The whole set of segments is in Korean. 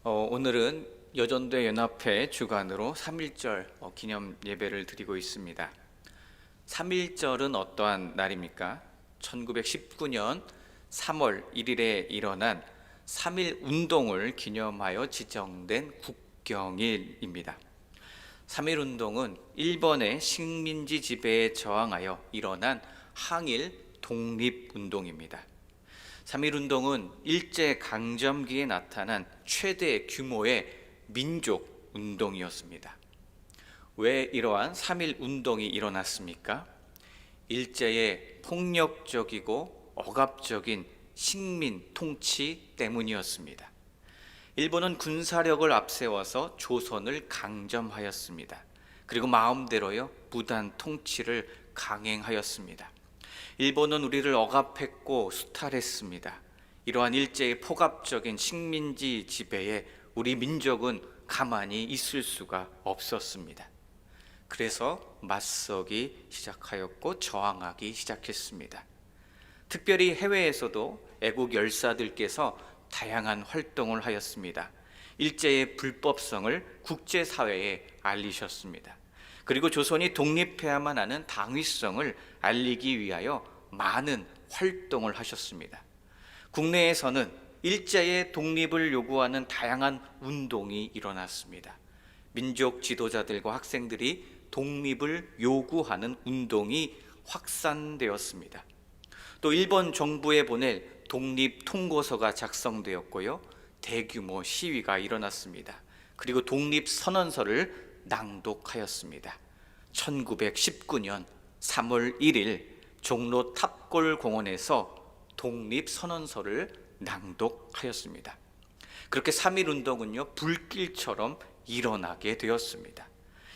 오늘은 여전대 연합회 주관으로 3.1절 기념 예배를 드리고 있습니다. 3.1절은 어떠한 날입니까? 1919년 3월 1일에 일어난 3.1 운동을 기념하여 지정된 국경일입니다. 3.1 운동은 일본의 식민지 지배에 저항하여 일어난 항일 독립운동입니다. 3.1 운동은 일제강점기에 나타난 최대 규모의 민족 운동이었습니다. 왜 이러한 3.1 운동이 일어났습니까? 일제의 폭력적이고 억압적인 식민 통치 때문이었습니다. 일본은 군사력을 앞세워서 조선을 강점하였습니다. 그리고 마음대로요 무단 통치를 강행하였습니다. 일본은 우리를 억압했고 수탈했습니다. 이러한 일제의 폭압적인 식민지 지배에 우리 민족은 가만히 있을 수가 없었습니다. 그래서 맞서기 시작하였고 저항하기 시작했습니다. 특별히 해외에서도 애국 열사들께서 다양한 활동을 하였습니다. 일제의 불법성을 국제사회에 알리셨습니다. 그리고 조선이 독립해야만 하는 당위성을 알리기 위하여 많은 활동을 하셨습니다. 국내에서는 일제의 독립을 요구하는 다양한 운동이 일어났습니다. 민족 지도자들과 학생들이 독립을 요구하는 운동이 확산되었습니다. 또 일본 정부에 보낼 독립 통고서가 작성되었고요. 대규모 시위가 일어났습니다. 그리고 독립 선언서를 낭독하였습니다. 1919년 3월 1일 종로 탑골공원에서 독립선언서를 낭독하였습니다. 그렇게 3.1 운동은요 불길처럼 일어나게 되었습니다.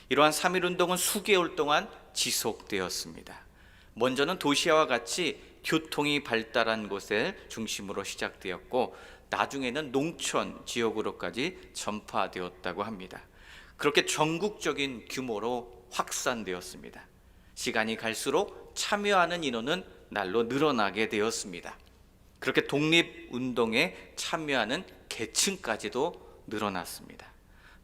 이러한 3.1 운동은 수개월 동안 지속되었습니다. 먼저는 도시와 같이 교통이 발달한 곳을 중심으로 시작되었고 나중에는 농촌 지역으로까지 전파되었다고 합니다. 그렇게 전국적인 규모로 확산되었습니다. 시간이 갈수록 참여하는 인원은 날로 늘어나게 되었습니다. 그렇게 독립운동에 참여하는 계층까지도 늘어났습니다.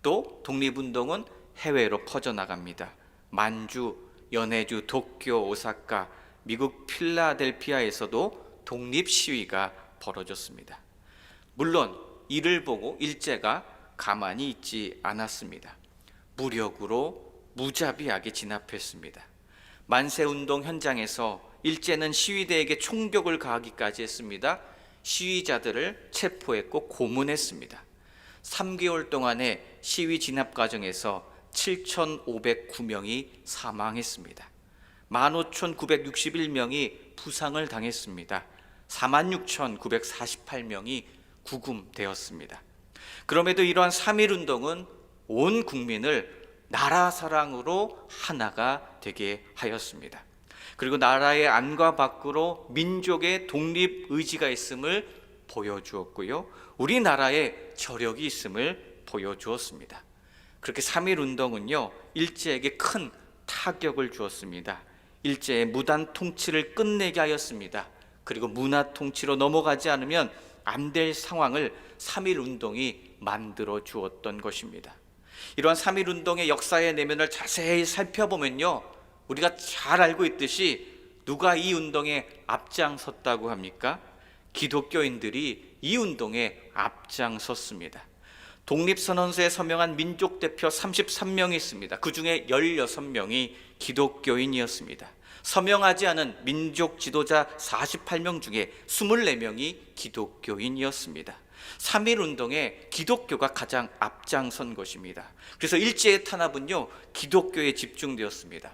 또 독립운동은 해외로 퍼져나갑니다. 만주, 연해주, 도쿄, 오사카, 미국 필라델피아에서도 독립시위가 벌어졌습니다. 물론 이를 보고 일제가 가만히 있지 않았습니다. 무력으로 무자비하게 진압했습니다. 만세운동 현장에서 일제는 시위대에게 총격을 가하기까지 했습니다. 시위자들을 체포했고 고문했습니다. 3개월 동안의 시위 진압 과정에서 7,509명이 사망했습니다. 15,961명이 부상을 당했습니다. 46,948명이 구금되었습니다. 그럼에도 이러한 3.1 운동은 온 국민을 나라 사랑으로 하나가 되게 하였습니다. 그리고 나라의 안과 밖으로 민족의 독립 의지가 있음을 보여주었고요. 우리나라의 저력이 있음을 보여주었습니다. 그렇게 3.1 운동은요 일제에게 큰 타격을 주었습니다. 일제의 무단 통치를 끝내게 하였습니다. 그리고 문화 통치로 넘어가지 않으면 안 될 상황을 3.1 운동이 만들어 주었던 것입니다. 이러한 3.1 운동의 역사의 내면을 자세히 살펴보면요 우리가 잘 알고 있듯이 누가 이 운동에 앞장섰다고 합니까? 기독교인들이 이 운동에 앞장섰습니다. 독립선언서에 서명한 민족대표 33명이 있습니다. 그 중에 16명이 기독교인이었습니다. 서명하지 않은 민족 지도자 48명 중에 24명이 기독교인이었습니다. 3.1 운동에 기독교가 가장 앞장선 것입니다. 그래서 일제의 탄압은요 기독교에 집중되었습니다.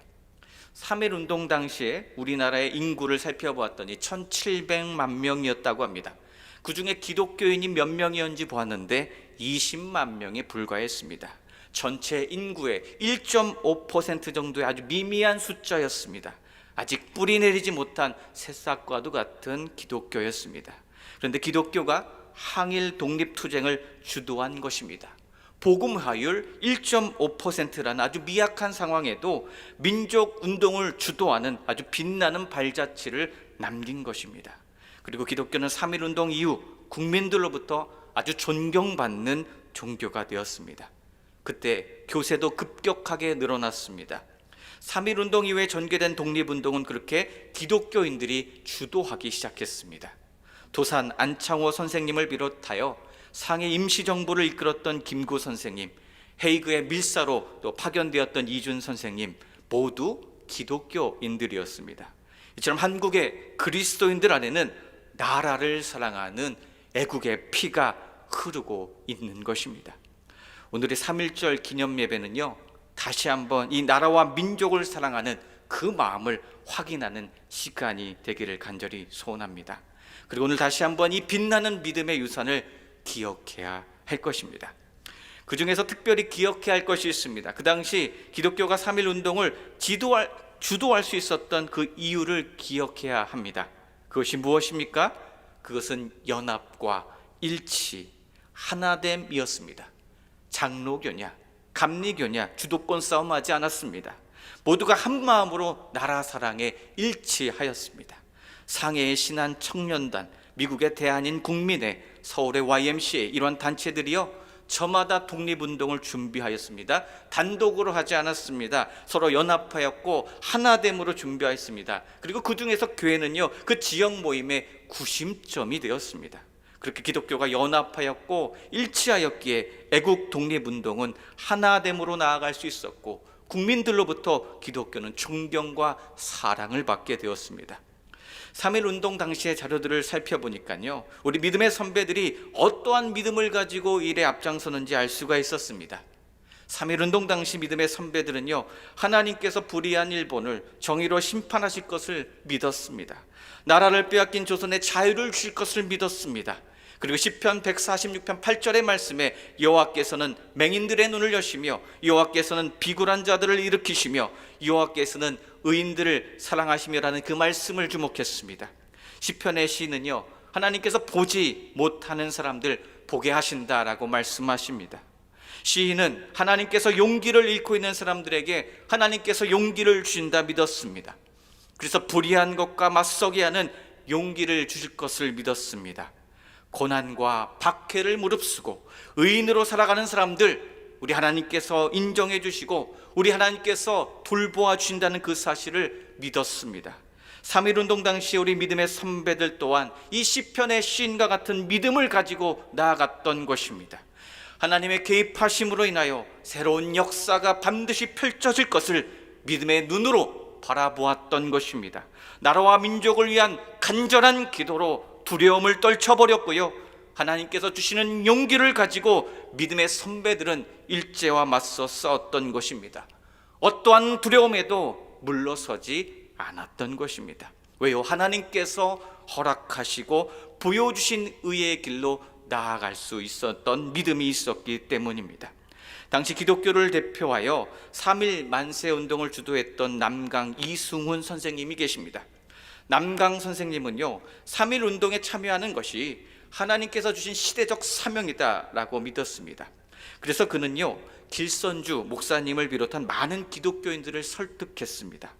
3.1 운동 당시에 우리나라의 인구를 살펴보았더니 1,700만 명이었다고 합니다. 그 중에 기독교인이 몇 명이었는지 보았는데 20만 명에 불과했습니다. 전체 인구의 1.5% 정도의 아주 미미한 숫자였습니다. 아직 뿌리 내리지 못한 새싹과도 같은 기독교였습니다. 그런데 기독교가 항일 독립투쟁을 주도한 것입니다. 복음화율 1.5%라는 아주 미약한 상황에도 민족운동을 주도하는 아주 빛나는 발자취를 남긴 것입니다. 그리고 기독교는 3.1 운동 이후 국민들로부터 아주 존경받는 종교가 되었습니다. 그때 교세도 급격하게 늘어났습니다. 3.1운동 이후에 전개된 독립운동은 그렇게 기독교인들이 주도하기 시작했습니다. 도산 안창호 선생님을 비롯하여 상해 임시정부를 이끌었던 김구 선생님, 헤이그의 밀사로 또 파견되었던 이준 선생님 모두 기독교인들이었습니다. 이처럼 한국의 그리스도인들 안에는 나라를 사랑하는 애국의 피가 흐르고 있는 것입니다. 오늘의 3.1절 기념 예배는요, 다시 한번 이 나라와 민족을 사랑하는 그 마음을 확인하는 시간이 되기를 간절히 소원합니다. 그리고 오늘 다시 한번 이 빛나는 믿음의 유산을 기억해야 할 것입니다. 그 중에서 특별히 기억해야 할 것이 있습니다. 그 당시 기독교가 3.1운동을 주도할 수 있었던 그 이유를 기억해야 합니다. 그것이 무엇입니까? 그것은 연합과 일치, 하나됨이었습니다. 장로교냐, 감리교냐 주도권 싸움하지 않았습니다. 모두가 한 마음으로 나라 사랑에 일치하였습니다. 상해의 신한 청년단, 미국의 대한인 국민회, 서울의 YMCA 이런 단체들이요 저마다 독립운동을 준비하였습니다. 단독으로 하지 않았습니다. 서로 연합하였고 하나됨으로 준비하였습니다. 그리고 그 중에서 교회는요 그 지역 모임의 구심점이 되었습니다. 그렇게 기독교가 연합하였고 일치하였기에 애국 독립운동은 하나됨으로 나아갈 수 있었고 국민들로부터 기독교는 존경과 사랑을 받게 되었습니다. 3.1운동 당시의 자료들을 살펴보니까요 우리 믿음의 선배들이 어떠한 믿음을 가지고 일에 앞장서는지 알 수가 있었습니다. 3.1운동 당시 믿음의 선배들은요 하나님께서 불의한 일본을 정의로 심판하실 것을 믿었습니다. 나라를 빼앗긴 조선에 자유를 주실 것을 믿었습니다. 그리고 시편 146편 8절의 말씀에 여호와께서는 맹인들의 눈을 여시며 여호와께서는 비굴한 자들을 일으키시며 여호와께서는 의인들을 사랑하시며라는 그 말씀을 주목했습니다. 시편의 시는요 하나님께서 보지 못하는 사람들 보게 하신다라고 말씀하십니다. 시인은 하나님께서 용기를 잃고 있는 사람들에게 하나님께서 용기를 주신다 믿었습니다. 그래서 불의한 것과 맞서게 하는 용기를 주실 것을 믿었습니다. 고난과 박해를 무릅쓰고 의인으로 살아가는 사람들 우리 하나님께서 인정해 주시고 우리 하나님께서 돌보아 주신다는 그 사실을 믿었습니다. 3.1운동 당시 우리 믿음의 선배들 또한 이 시편의 시인과 같은 믿음을 가지고 나아갔던 것입니다. 하나님의 개입하심으로 인하여 새로운 역사가 반드시 펼쳐질 것을 믿음의 눈으로 바라보았던 것입니다. 나라와 민족을 위한 간절한 기도로 두려움을 떨쳐버렸고요 하나님께서 주시는 용기를 가지고 믿음의 선배들은 일제와 맞서 싸웠던 것입니다. 어떠한 두려움에도 물러서지 않았던 것입니다. 왜요? 하나님께서 허락하시고 보여주신 의의 길로 나아갈 수 있었던 믿음이 있었기 때문입니다. 당시 기독교를 대표하여 3.1 만세운동을 주도했던 남강 이승훈 선생님이 계십니다. 남강 선생님은요 3.1운동에 참여하는 것이 하나님께서 주신 시대적 사명이다라고 믿었습니다. 그래서 그는요 길선주 목사님을 비롯한 많은 기독교인들을 설득했습니다.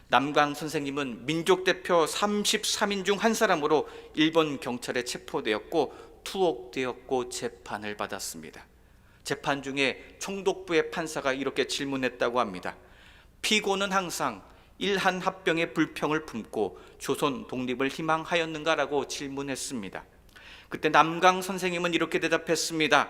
남강 선생님은 민족대표 33인 중 한 사람으로 일본 경찰에 체포되었고 투옥되었고 재판을 받았습니다. 재판 중에 총독부의 판사가 이렇게 질문했다고 합니다. 피고는 항상 일한 합병의 불평을 품고 조선 독립을 희망하였는가라고 질문했습니다. 그때 남강 선생님은 이렇게 대답했습니다.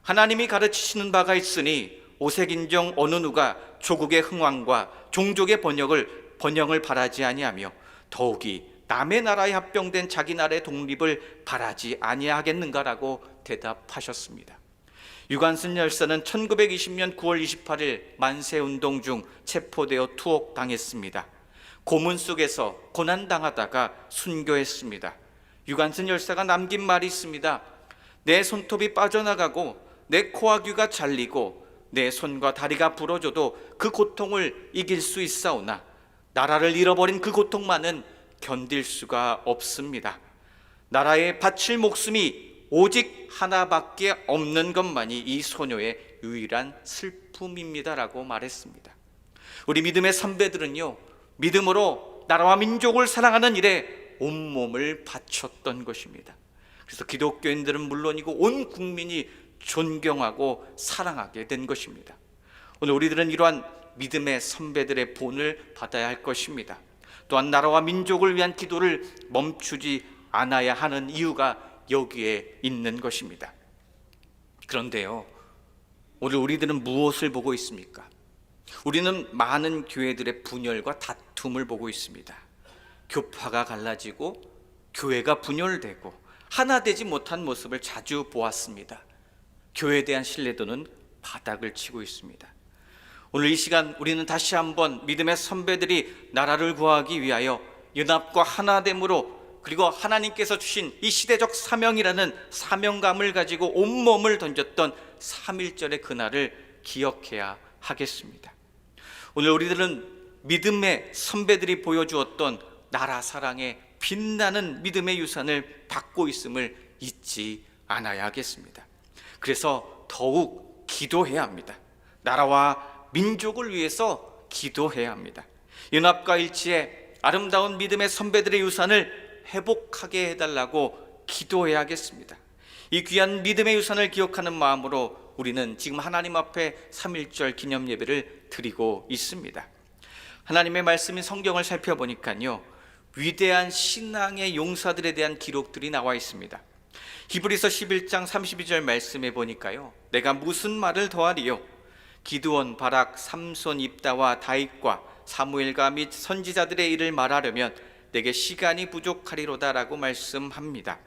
하나님이 가르치시는 바가 있으니 오색인종 어느 누가 조국의 흥왕과 종족의 번영을 바라지 아니하며 더욱이 남의 나라에 합병된 자기 나라의 독립을 바라지 아니하겠는가라고 대답하셨습니다. 유관순 열사는 1920년 9월 28일 만세운동 중 체포되어 투옥당했습니다. 고문 속에서 고난당하다가 순교했습니다. 유관순 열사가 남긴 말이 있습니다. 내 손톱이 빠져나가고 내 코와 귀가 잘리고 내 손과 다리가 부러져도 그 고통을 이길 수 있사오나 나라를 잃어버린 그 고통만은 견딜 수가 없습니다. 나라에 바칠 목숨이 오직 하나밖에 없는 것만이 이 소녀의 유일한 슬픔입니다라고 말했습니다. 우리 믿음의 선배들은요 믿음으로 나라와 민족을 사랑하는 일에 온몸을 바쳤던 것입니다. 그래서 기독교인들은 물론이고 온 국민이 존경하고 사랑하게 된 것입니다. 오늘 우리들은 이러한 믿음의 선배들의 본을 받아야 할 것입니다. 또한 나라와 민족을 위한 기도를 멈추지 않아야 하는 이유가 여기에 있는 것입니다. 그런데요, 오늘 우리들은 무엇을 보고 있습니까? 우리는 많은 교회들의 분열과 다툼을 보고 있습니다. 교파가 갈라지고 교회가 분열되고 하나 되지 못한 모습을 자주 보았습니다. 교회에 대한 신뢰도는 바닥을 치고 있습니다. 오늘 이 시간 우리는 다시 한번 믿음의 선배들이 나라를 구하기 위하여 연합과 하나됨으로, 그리고 하나님께서 주신 이 시대적 사명이라는 사명감을 가지고 온몸을 던졌던 3.1절의 그날을 기억해야 하겠습니다. 오늘 우리들은 믿음의 선배들이 보여주었던 나라 사랑의 빛나는 믿음의 유산을 받고 있음을 잊지 않아야 하겠습니다. 그래서 더욱 기도해야 합니다. 나라와 민족을 위해서 기도해야 합니다. 연합과 일치의 아름다운 믿음의 선배들의 유산을 회복하게 해달라고 기도해야 하겠습니다. 이 귀한 믿음의 유산을 기억하는 마음으로 우리는 지금 하나님 앞에 3.1절 기념 예배를 드리고 있습니다. 하나님의 말씀인 성경을 살펴보니까요, 위대한 신앙의 용사들에 대한 기록들이 나와 있습니다. 히브리서 11장 32절 말씀에 보니까요, 내가 무슨 말을 더하리요? 기드온, 바락, 삼손, 입다와 다윗과 사무엘과 및 선지자들의 일을 말하려면 내게 시간이 부족하리로다라고 말씀합니다.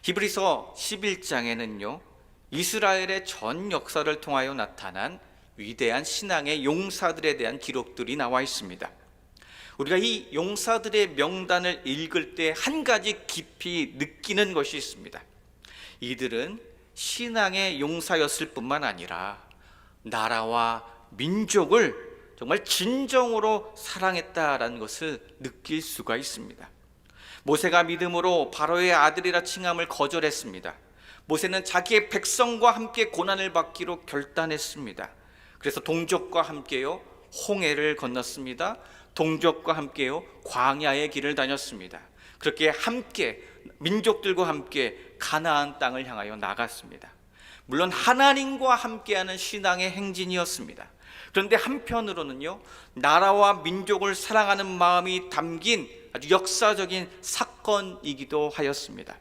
히브리서 11장에는요, 이스라엘의 전 역사를 통하여 나타난 위대한 신앙의 용사들에 대한 기록들이 나와 있습니다. 우리가 이 용사들의 명단을 읽을 때 한 가지 깊이 느끼는 것이 있습니다. 이들은 신앙의 용사였을 뿐만 아니라 나라와 민족을 정말 진정으로 사랑했다라는 것을 느낄 수가 있습니다. 모세가 믿음으로 바로의 아들이라 칭함을 거절했습니다. 모세는 자기의 백성과 함께 고난을 받기로 결단했습니다. 그래서 동족과 함께요, 홍해를 건넜습니다. 동족과 함께요, 광야의 길을 다녔습니다. 그렇게 함께 민족들과 함께 가나안 땅을 향하여 나갔습니다. 물론 하나님과 함께하는 신앙의 행진이었습니다. 그런데 한편으로는요, 나라와 민족을 사랑하는 마음이 담긴 아주 역사적인 사건이기도 하였습니다.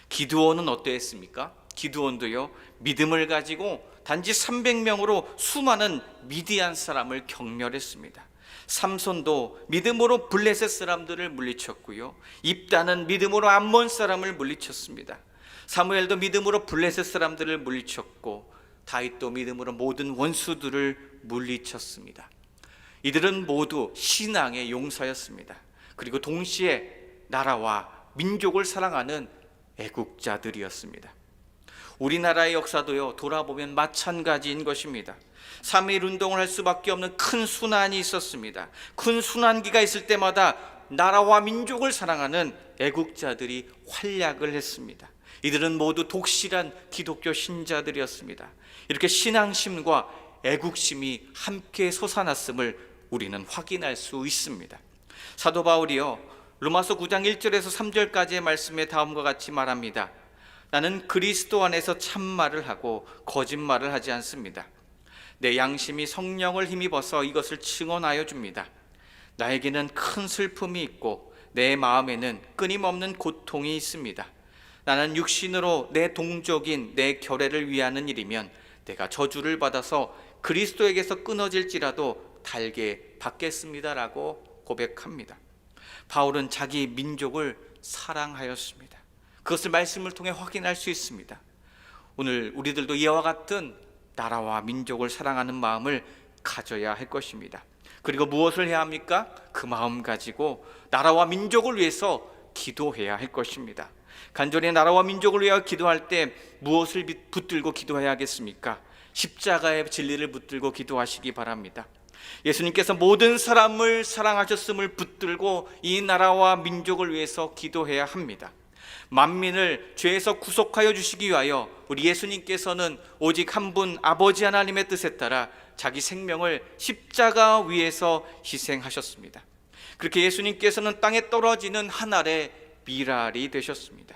기드온은 어떠했습니까? 기드온도요, 믿음을 가지고 단지 300명으로 수많은 미디안 사람을 경멸했습니다. 삼손도 믿음으로 블레셋 사람들을 물리쳤고요, 입다는 믿음으로 암몬 사람을 물리쳤습니다. 사무엘도 믿음으로 블레셋 사람들을 물리쳤고, 다윗도 믿음으로 모든 원수들을 물리쳤습니다. 이들은 모두 신앙의 용사였습니다. 그리고 동시에 나라와 민족을 사랑하는 애국자들이었습니다. 우리나라의 역사도요, 돌아보면 마찬가지인 것입니다. 3.1 운동을 할 수밖에 없는 큰 순환이 있었습니다. 큰 순환기가 있을 때마다 나라와 민족을 사랑하는 애국자들이 활약을 했습니다. 이들은 모두 독실한 기독교 신자들이었습니다. 이렇게 신앙심과 애국심이 함께 솟아났음을 우리는 확인할 수 있습니다. 사도 바울이요, 로마서 9장 1절에서 3절까지의 말씀에 다음과 같이 말합니다. 나는 그리스도 안에서 참말을 하고 거짓말을 하지 않습니다. 내 양심이 성령을 힘입어서 이것을 증언하여 줍니다. 나에게는 큰 슬픔이 있고 내 마음에는 끊임없는 고통이 있습니다. 나는 육신으로 내 동족인 내 결례를 위하는 일이면 내가 저주를 받아서 그리스도에게서 끊어질지라도 달게 받겠습니다라고 고백합니다. 바울은 자기 민족을 사랑하였습니다. 그것을 말씀을 통해 확인할 수 있습니다. 오늘 우리들도 이와 같은 나라와 민족을 사랑하는 마음을 가져야 할 것입니다. 그리고 무엇을 해야 합니까? 그 마음 가지고 나라와 민족을 위해서 기도해야 할 것입니다. 간절히 나라와 민족을 위하여 기도할 때 무엇을 붙들고 기도해야 하겠습니까? 십자가의 진리를 붙들고 기도하시기 바랍니다. 예수님께서 모든 사람을 사랑하셨음을 붙들고 이 나라와 민족을 위해서 기도해야 합니다. 만민을 죄에서 구속하여 주시기 위하여 우리 예수님께서는 오직 한 분 아버지 하나님의 뜻에 따라 자기 생명을 십자가 위에서 희생하셨습니다. 그렇게 예수님께서는 땅에 떨어지는 한 알의 미랄이 되셨습니다.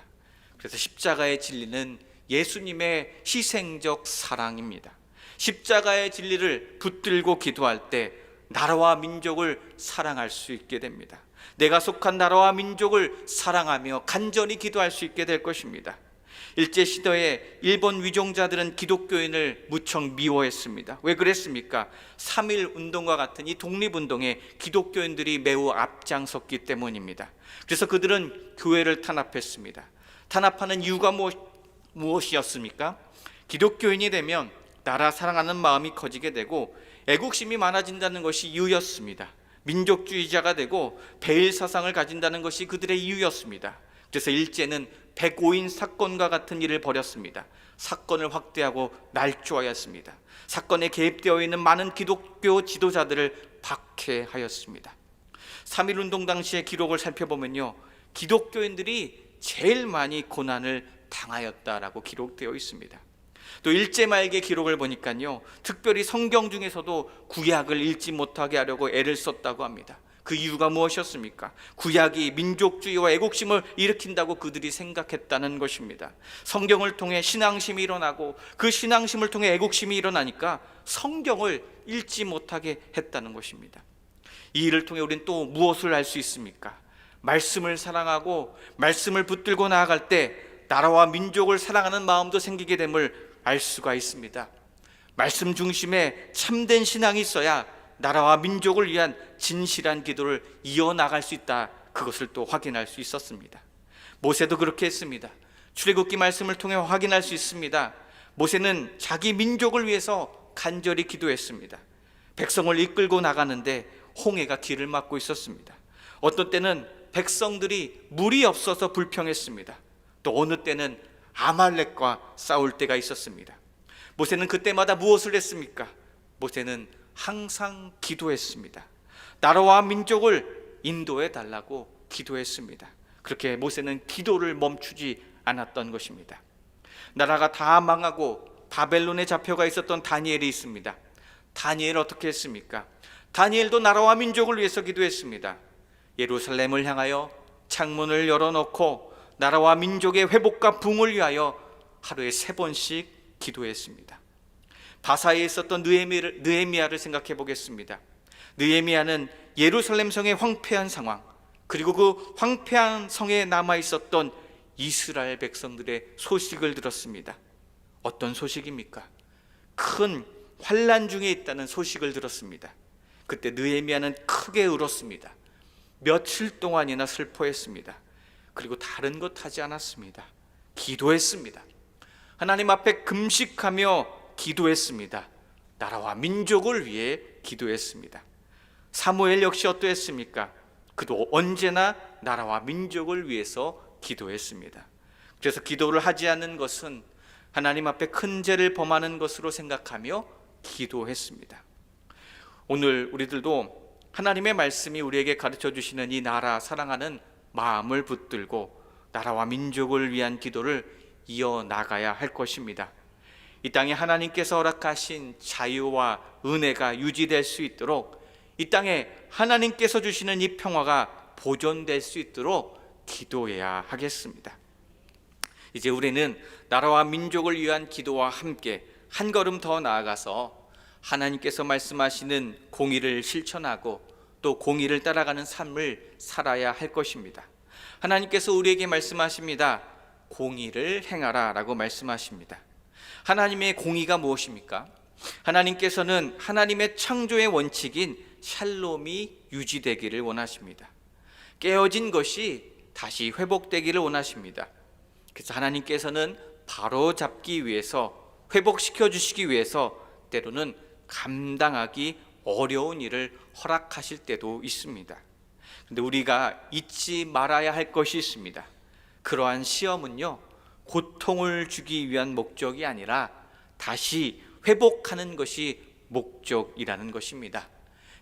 그래서 십자가의 진리는 예수님의 희생적 사랑입니다. 십자가의 진리를 붙들고 기도할 때 나라와 민족을 사랑할 수 있게 됩니다. 내가 속한 나라와 민족을 사랑하며 간절히 기도할 수 있게 될 것입니다. 일제시대에 일본 위종자들은 기독교인을 무척 미워했습니다. 왜 그랬습니까? 3.1 운동과 같은 이 독립운동에 기독교인들이 매우 앞장섰기 때문입니다. 그래서 그들은 교회를 탄압했습니다. 탄압하는 이유가 무엇이었습니까? 기독교인이 되면 나라 사랑하는 마음이 커지게 되고 애국심이 많아진다는 것이 이유였습니다. 민족주의자가 되고 배일 사상을 가진다는 것이 그들의 이유였습니다. 그래서 일제는 105인 사건과 같은 일을 벌였습니다. 사건을 확대하고 날조하였습니다. 사건에 개입되어 있는 많은 기독교 지도자들을 박해하였습니다. 3.1 운동 당시의 기록을 살펴보면요, 기독교인들이 제일 많이 고난을 당하였다라고 기록되어 있습니다. 또 일제 말기의 기록을 보니까요, 특별히 성경 중에서도 구약을 읽지 못하게 하려고 애를 썼다고 합니다. 그 이유가 무엇이었습니까? 구약이 민족주의와 애국심을 일으킨다고 그들이 생각했다는 것입니다. 성경을 통해 신앙심이 일어나고 그 신앙심을 통해 애국심이 일어나니까 성경을 읽지 못하게 했다는 것입니다. 이 일을 통해 우리는 또 무엇을 알 수 있습니까? 말씀을 사랑하고 말씀을 붙들고 나아갈 때 나라와 민족을 사랑하는 마음도 생기게 됨을 알 수가 있습니다. 말씀 중심에 참된 신앙이 있어야 나라와 민족을 위한 진실한 기도를 이어나갈 수 있다, 그것을 또 확인할 수 있었습니다. 모세도 그렇게 했습니다. 출애굽기 말씀을 통해 확인할 수 있습니다. 모세는 자기 민족을 위해서 간절히 기도했습니다. 백성을 이끌고 나가는데 홍해가 길을 막고 있었습니다. 어떤 때는 백성들이 물이 없어서 불평했습니다. 또 어느 때는 아말렉과 싸울 때가 있었습니다. 모세는 그때마다 무엇을 했습니까? 모세는 항상 기도했습니다. 나라와 민족을 인도해 달라고 기도했습니다. 그렇게 모세는 기도를 멈추지 않았던 것입니다. 나라가 다 망하고 바벨론에 잡혀가 있었던 다니엘이 있습니다. 다니엘 어떻게 했습니까? 다니엘도 나라와 민족을 위해서 기도했습니다. 예루살렘을 향하여 창문을 열어놓고 나라와 민족의 회복과 부흥을 위하여 하루에 3번씩 기도했습니다. 바사에 있었던 느헤미야를 생각해 보겠습니다. 느헤미야는 예루살렘 성의 황폐한 상황, 그리고 그 황폐한 성에 남아 있었던 이스라엘 백성들의 소식을 들었습니다. 어떤 소식입니까? 큰 환난 중에 있다는 소식을 들었습니다. 그때 느헤미야는 크게 울었습니다. 며칠 동안이나 슬퍼했습니다. 그리고 다른 것 하지 않았습니다. 기도했습니다. 하나님 앞에 금식하며 기도했습니다. 나라와 민족을 위해 기도했습니다. 사무엘 역시 어떠했습니까? 그도 언제나 나라와 민족을 위해서 기도했습니다. 그래서 기도를 하지 않는 것은 하나님 앞에 큰 죄를 범하는 것으로 생각하며 기도했습니다. 오늘 우리들도 하나님의 말씀이 우리에게 가르쳐 주시는 이 나라 사랑하는 마음을 붙들고 나라와 민족을 위한 기도를 이어나가야 할 것입니다. 이 땅에 하나님께서 허락하신 자유와 은혜가 유지될 수 있도록, 이 땅에 하나님께서 주시는 이 평화가 보존될 수 있도록 기도해야 하겠습니다. 이제 우리는 나라와 민족을 위한 기도와 함께 한 걸음 더 나아가서 하나님께서 말씀하시는 공의를 실천하고 또 공의를 따라가는 삶을 살아야 할 것입니다. 하나님께서 우리에게 말씀하십니다. 공의를 행하라 라고 말씀하십니다. 하나님의 공의가 무엇입니까? 하나님께서는 하나님의 창조의 원칙인 샬롬이 유지되기를 원하십니다. 깨어진 것이 다시 회복되기를 원하십니다. 그래서 하나님께서는 바로잡기 위해서, 회복시켜 주시기 위해서 때로는 감당하기 어려운 일을 허락하실 때도 있습니다. 그런데 우리가 잊지 말아야 할 것이 있습니다. 그러한 시험은요, 고통을 주기 위한 목적이 아니라 다시 회복하는 것이 목적이라는 것입니다.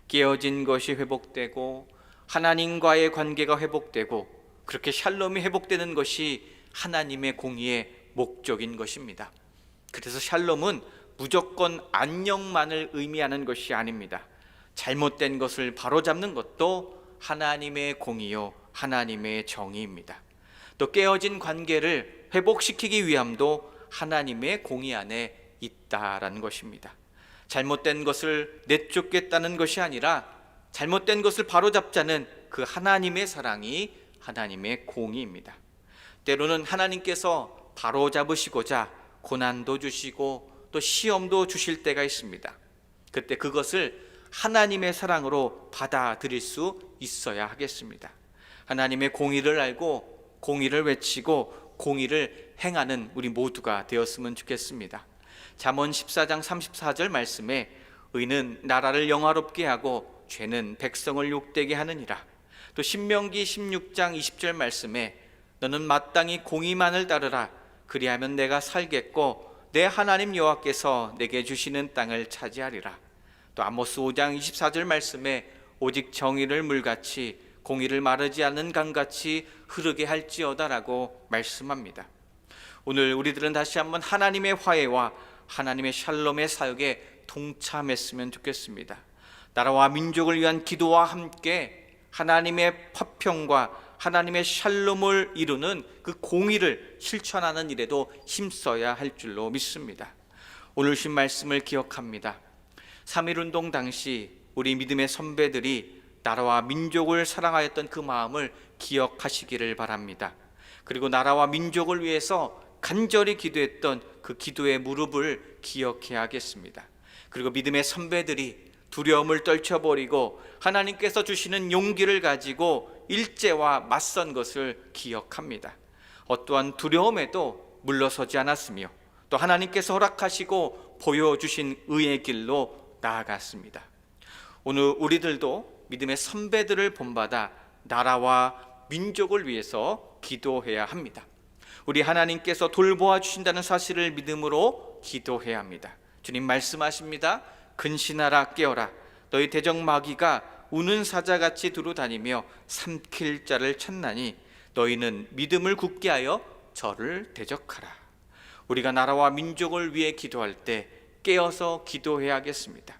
깨어진 것이 회복되고 하나님과의 관계가 회복되고 그렇게 샬롬이 회복되는 것이 하나님의 공의의 목적인 것입니다. 그래서 샬롬은 무조건 안녕만을 의미하는 것이 아닙니다. 잘못된 것을 바로잡는 것도 하나님의 공의요 하나님의 정의입니다. 또 깨어진 관계를 회복시키기 위함도 하나님의 공의 안에 있다라는 것입니다. 잘못된 것을 내쫓겠다는 것이 아니라 잘못된 것을 바로잡자는 그 하나님의 사랑이 하나님의 공의입니다. 때로는 하나님께서 바로잡으시고자 고난도 주시고 또 시험도 주실 때가 있습니다. 그때 그것을 하나님의 사랑으로 받아들일 수 있어야 하겠습니다. 하나님의 공의를 알고 공의를 외치고 공의를 행하는 우리 모두가 되었으면 좋겠습니다. 잠언 14장 34절 말씀에 의는 나라를 영화롭게 하고 죄는 백성을 욕되게 하느니라. 또 신명기 16장 20절 말씀에 너는 마땅히 공의만을 따르라. 그리하면 내가 살겠고 내 하나님 여호와께서 내게 주시는 땅을 차지하리라. 또 아모스 5장 24절 말씀에 오직 정의를 물같이 공의를 마르지 않는 강같이 흐르게 할지어다라고 말씀합니다. 오늘 우리들은 다시 한번 하나님의 화해와 하나님의 샬롬의 사역에 동참했으면 좋겠습니다. 나라와 민족을 위한 기도와 함께 하나님의 화평과 하나님의 샬롬을 이루는 그 공의를 실천하는 일에도 힘써야 할 줄로 믿습니다. 오늘 신 말씀을 기억합니다. 3.1운동 당시 우리 믿음의 선배들이 나라와 민족을 사랑하였던 그 마음을 기억하시기를 바랍니다. 그리고 나라와 민족을 위해서 간절히 기도했던 그 기도의 무릎을 기억해야겠습니다. 그리고 믿음의 선배들이 두려움을 떨쳐버리고 하나님께서 주시는 용기를 가지고 일제와 맞선 것을 기억합니다. 어떠한 두려움에도 물러서지 않았으며 또 하나님께서 허락하시고 보여주신 의의 길로 나아갔습니다. 오늘 우리들도 믿음의 선배들을 본받아 나라와 민족을 위해서 기도해야 합니다. 우리 하나님께서 돌보아 주신다는 사실을 믿음으로 기도해야 합니다. 주님 말씀하십니다. 근신하라 깨어라. 너희 대적마귀가 우는 사자같이 두루다니며 삼킬 자를 찾나니 너희는 믿음을 굳게 하여 저를 대적하라. 우리가 나라와 민족을 위해 기도할 때 깨어서 기도해야겠습니다.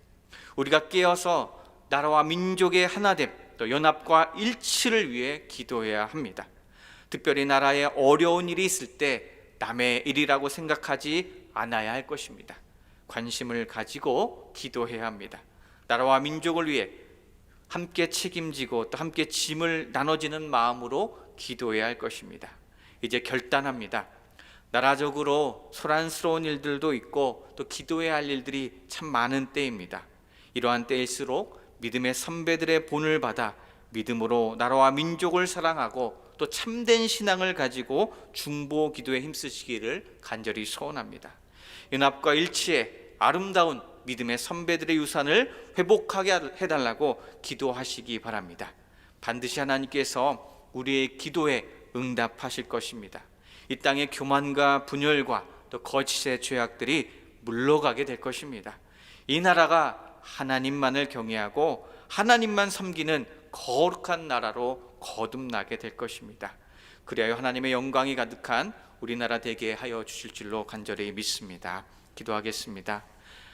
우리가 깨어서 나라와 민족의 하나됨, 또 연합과 일치를 위해 기도해야 합니다. 특별히 나라에 어려운 일이 있을 때 남의 일이라고 생각하지 않아야 할 것입니다. 관심을 가지고 기도해야 합니다. 나라와 민족을 위해 함께 책임지고 또 함께 짐을 나눠지는 마음으로 기도해야 할 것입니다. 이제 결단합니다. 나라적으로 소란스러운 일들도 있고 또 기도해야 할 일들이 참 많은 때입니다. 이러한 때일수록 믿음의 선배들의 본을 받아 믿음으로 나라와 민족을 사랑하고 또 참된 신앙을 가지고 중보 기도에 힘쓰시기를 간절히 소원합니다. 연합과 일치의 아름다운 믿음의 선배들의 유산을 회복하게 해달라고 기도하시기 바랍니다. 반드시 하나님께서 우리의 기도에 응답하실 것입니다. 이 땅의 교만과 분열과 또 거짓의 죄악들이 물러가게 될 것입니다. 이 나라가 하나님만을 경외하고 하나님만 섬기는 거룩한 나라로 거듭나게 될 것입니다. 그리하여 하나님의 영광이 가득한 우리나라 되게 하여 주실 줄로 간절히 믿습니다. 기도하겠습니다.